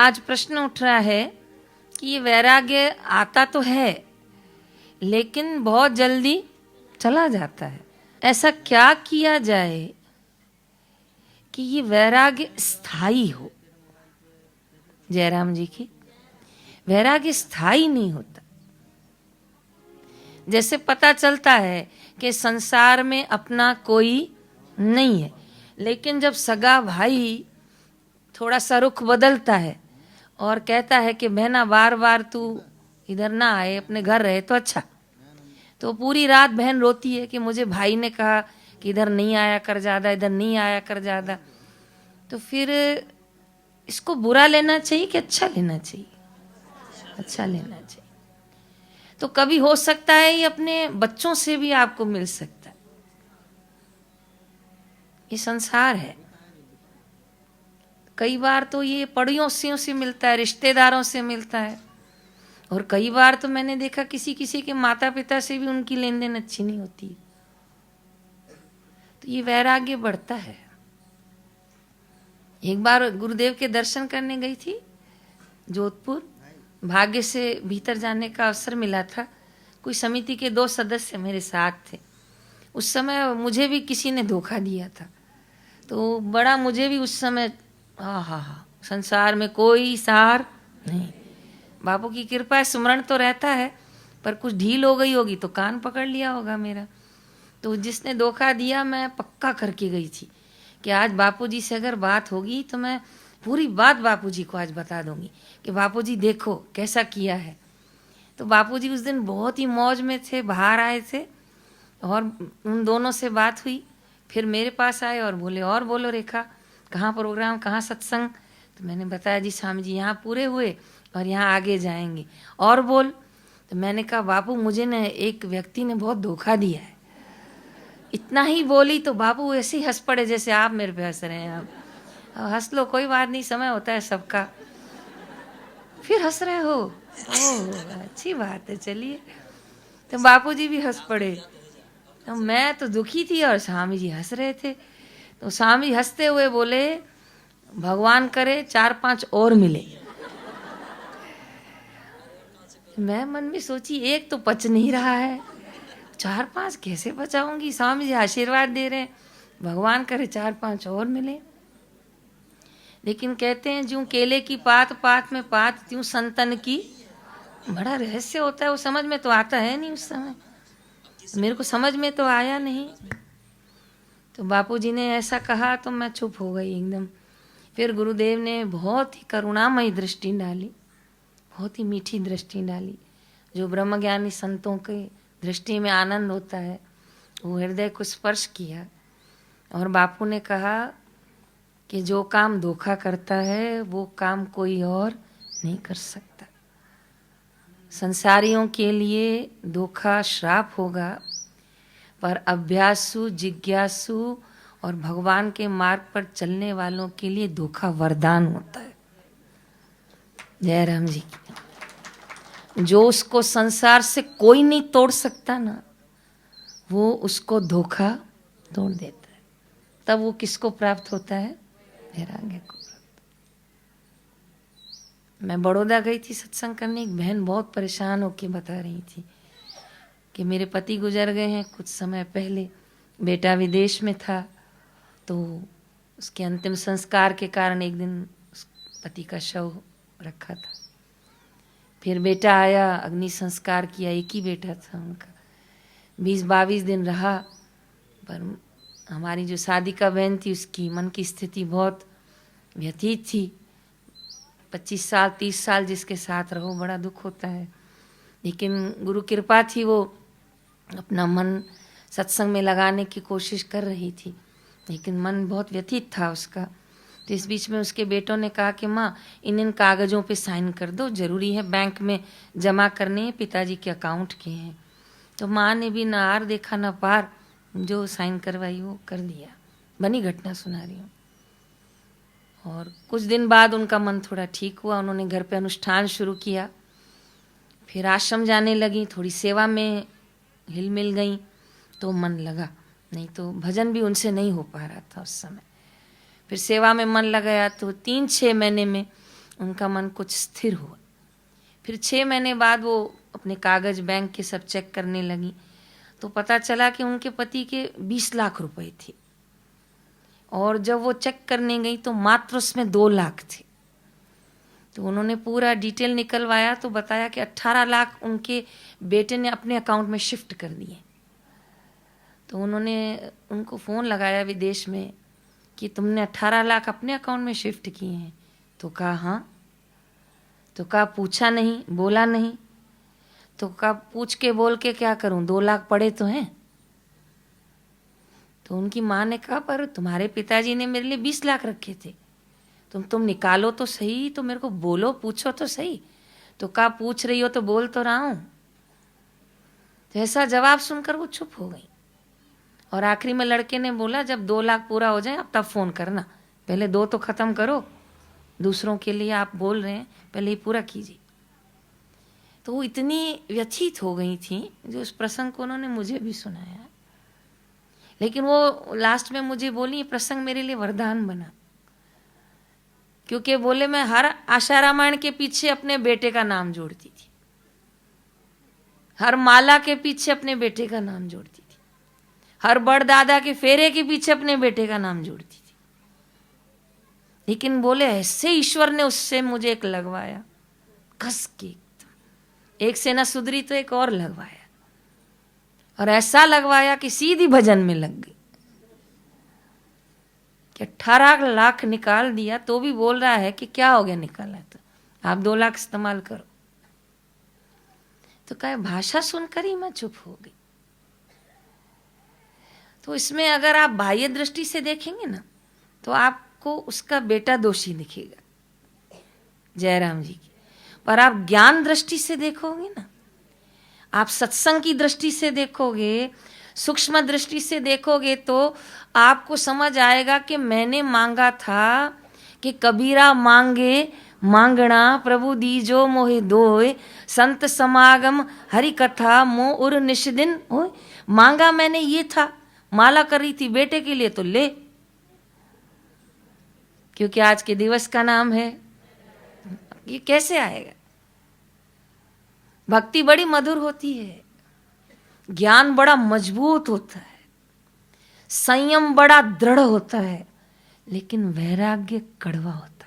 आज प्रश्न उठ रहा है कि ये वैराग्य आता तो है लेकिन बहुत जल्दी चला जाता है। ऐसा क्या किया जाए कि ये वैराग्य स्थायी हो? जयराम जी की वैराग्य स्थायी नहीं होता। जैसे पता चलता है कि संसार में अपना कोई नहीं है, लेकिन जब सगा भाई थोड़ा सा रुख बदलता है और कहता है कि बहना बार बार तू इधर ना आए, अपने घर रहे तो अच्छा, तो पूरी रात बहन रोती है कि मुझे भाई ने कहा कि इधर नहीं आया कर ज्यादा, इधर नहीं आया कर ज्यादा। तो फिर इसको बुरा लेना चाहिए कि अच्छा लेना चाहिए? अच्छा लेना चाहिए। तो कभी हो सकता है ये अपने बच्चों से भी आपको मिल सकता है। ये संसार है। कई बार तो ये पड़ोसियों से मिलता है, रिश्तेदारों से मिलता है, और कई बार तो मैंने देखा किसी किसी के माता पिता से भी उनकी लेन देन अच्छी नहीं होती। तो ये वैराग्य बढ़ता है। एक बार गुरुदेव के दर्शन करने गई थी जोधपुर, भाग्य से भीतर जाने का अवसर मिला था। कोई समिति के 2 सदस्य मेरे साथ थे। उस समय मुझे भी किसी ने धोखा दिया था, तो बड़ा मुझे भी उस समय संसार में कोई सार नहीं। बापू की कृपा है, सुमरण तो रहता है, पर कुछ ढील हो गई होगी तो कान पकड़ लिया होगा मेरा। तो जिसने धोखा दिया मैं पक्का करके गई थी कि आज बापूजी से अगर बात होगी तो मैं पूरी बात बापूजी को आज बता दूंगी कि बापूजी देखो कैसा किया है। तो बापूजी उस दिन बहुत ही मौज में थे, बाहर आए थे, और उन दोनों से बात हुई। फिर मेरे पास आए और बोले और बोलो रेखा, कहाँ प्रोग्राम, कहाँ सत्संग? तो मैंने बताया जी स्वामी जी यहाँ पूरे हुए और यहाँ आगे जाएंगे, और बोल। तो मैंने कहा बापू मुझे न एक व्यक्ति ने बहुत धोखा दिया है। इतना ही बोली तो बापू ऐसे ही हंस पड़े जैसे आप मेरे पे हंस रहे हैं। आप हंस लो, कोई बात नहीं, समय होता है सबका। फिर हंस रहे हो? ओह अच्छी बात है, चलिए। तो बापूजी भी हंस पड़े। तो मैं तो दुखी थी और स्वामी जी हंस रहे थे। तो स्वामी हंसते हुए बोले भगवान करे 4-5 और मिले। मैं मन में सोची एक तो पच नहीं रहा है, 4-5 कैसे बचाऊंगी? स्वामी जी आशीर्वाद दे रहे हैं, भगवान करे 4-5 और मिले। लेकिन कहते हैं जो केले की पात, पात में पात, त्यों संतन की। बड़ा रहस्य होता है, वो समझ में तो आता है नहीं उस समय, मेरे को समझ में तो आया नहीं। तो बापूजी ने ऐसा कहा तो मैं चुप हो गई एकदम। फिर गुरुदेव ने बहुत ही करुणामयी दृष्टि डाली, बहुत ही मीठी दृष्टि डाली। जो ब्रह्मज्ञानी संतों के दृष्टि में आनंद होता है, वो हृदय को स्पर्श किया। और बापू ने कहा कि जो काम धोखा करता है वो काम कोई और नहीं कर सकता। संसारियों के लिए धोखा श्राप होगा, पर अभ्यासु, जिज्ञासु और भगवान के मार्ग पर चलने वालों के लिए धोखा वरदान होता है। जयराम जी की। जो उसको संसार से कोई नहीं तोड़ सकता ना, वो उसको धोखा तोड़ देता है। तब वो किसको प्राप्त होता है? वैराग्य को। मैं बड़ौदा गई थी सत्संग करने, एक बहन बहुत परेशान होकर बता रही थी कि मेरे पति गुजर गए हैं कुछ समय पहले, बेटा विदेश में था, तो उसके अंतिम संस्कार के कारण एक दिन पति का शव रखा था। फिर बेटा आया, अग्नि संस्कार किया, एक ही बेटा था उनका। 20-22 दिन रहा, पर हमारी जो शादी का बहन थी उसकी मन की स्थिति बहुत व्यथित थी। 25 साल 30 साल जिसके साथ रहो बड़ा दुख होता है, लेकिन गुरु कृपा थी, वो अपना मन सत्संग में लगाने की कोशिश कर रही थी, लेकिन मन बहुत व्यथित था उसका। तो इस बीच में उसके बेटों ने कहा कि माँ इन कागज़ों पे साइन कर दो, ज़रूरी है, बैंक में जमा करने हैं, पिताजी के अकाउंट के हैं। तो माँ ने भी ना आर देखा ना पार, जो साइन करवाई वो कर दिया। बनी घटना सुना रही हूँ। और कुछ दिन बाद उनका मन थोड़ा ठीक हुआ, उन्होंने घर पे अनुष्ठान शुरू किया, फिर आश्रम जाने लगी, थोड़ी सेवा में हिल मिल गई तो मन लगा, नहीं तो भजन भी उनसे नहीं हो पा रहा था उस समय। फिर सेवा में मन लगाया तो 3-6 महीने में उनका मन कुछ स्थिर हुआ। फिर 6 महीने बाद वो अपने कागज बैंक के सब चेक करने लगी, तो पता चला कि उनके पति के 20 लाख रुपए थे, और जब वो चेक करने गई तो मात्र उसमें 2 लाख थे। तो उन्होंने पूरा डिटेल निकलवाया तो बताया कि 18 लाख उनके बेटे ने अपने अकाउंट में शिफ्ट कर दिए। तो उन्होंने उनको फ़ोन लगाया विदेश में कि तुमने 18 लाख अपने अकाउंट में शिफ्ट किए हैं? तो कहा हाँ। तो कहा पूछा नहीं, बोला नहीं? तो कहा पूछ के बोल के क्या करूं, 2 लाख पड़े तो हैं। तो उनकी माँ ने कहा पर तुम्हारे पिताजी ने मेरे लिए 20 लाख रखे थे, तुम निकालो तो सही, तो मेरे को बोलो, पूछो तो सही। तो कहा पूछ रही हो तो बोल तो रहा हूं। तो ऐसा जवाब सुनकर वो चुप हो गई, और आखिरी में लड़के ने बोला जब 2 लाख पूरा हो जाए अब तब फोन करना, पहले 2 तो खत्म करो, दूसरों के लिए आप बोल रहे हैं, पहले ही पूरा कीजिए। तो वो इतनी व्यथित हो गई थी जो उस प्रसंग को उन्होंने मुझे भी सुनाया, लेकिन वो लास्ट में मुझे बोली ये प्रसंग मेरे लिए वरदान बना, क्योंकि बोले मैं हर आशा रामायण के पीछे अपने बेटे का नाम जोड़ती थी, हर माला के पीछे अपने बेटे का नाम जोड़ती थी, हर बड़ दादा के फेरे के पीछे अपने बेटे का नाम जोड़ती थी। लेकिन बोले ऐसे ईश्वर ने उससे मुझे एक लगवाया, कस के एक से ना सुधरी तो एक और लगवाया, और ऐसा लगवाया कि सीधी भजन में लग गई कि 18 लाख निकाल दिया, तो भी बोल रहा है कि क्या हो गया निकाला तो आप 2 लाख इस्तेमाल करो। तो कहे भाषा सुनकर ही मैं चुप हो गई। तो इसमें अगर आप बाह्य दृष्टि से देखेंगे ना तो आपको उसका बेटा दोषी दिखेगा, जयराम जी की। पर आप ज्ञान दृष्टि से देखोगे ना, आप सत्संग की दृष्टि से देखोगे, सूक्ष्म दृष्टि से देखोगे, तो आपको समझ आएगा कि मैंने मांगा था कि कबीरा मांगे मांगना प्रभु दीजो मोहि दोय, संत समागम हरि कथा मोह उर निष्दिन होय। मांगा मैंने ये था, माला कर रही थी बेटे के लिए तो ले, क्योंकि आज के दिवस का नाम है। ये कैसे आएगा? भक्ति बड़ी मधुर होती है, ज्ञान बड़ा मजबूत होता है, संयम बड़ा दृढ़ होता है, लेकिन वैराग्य कड़वा होता है।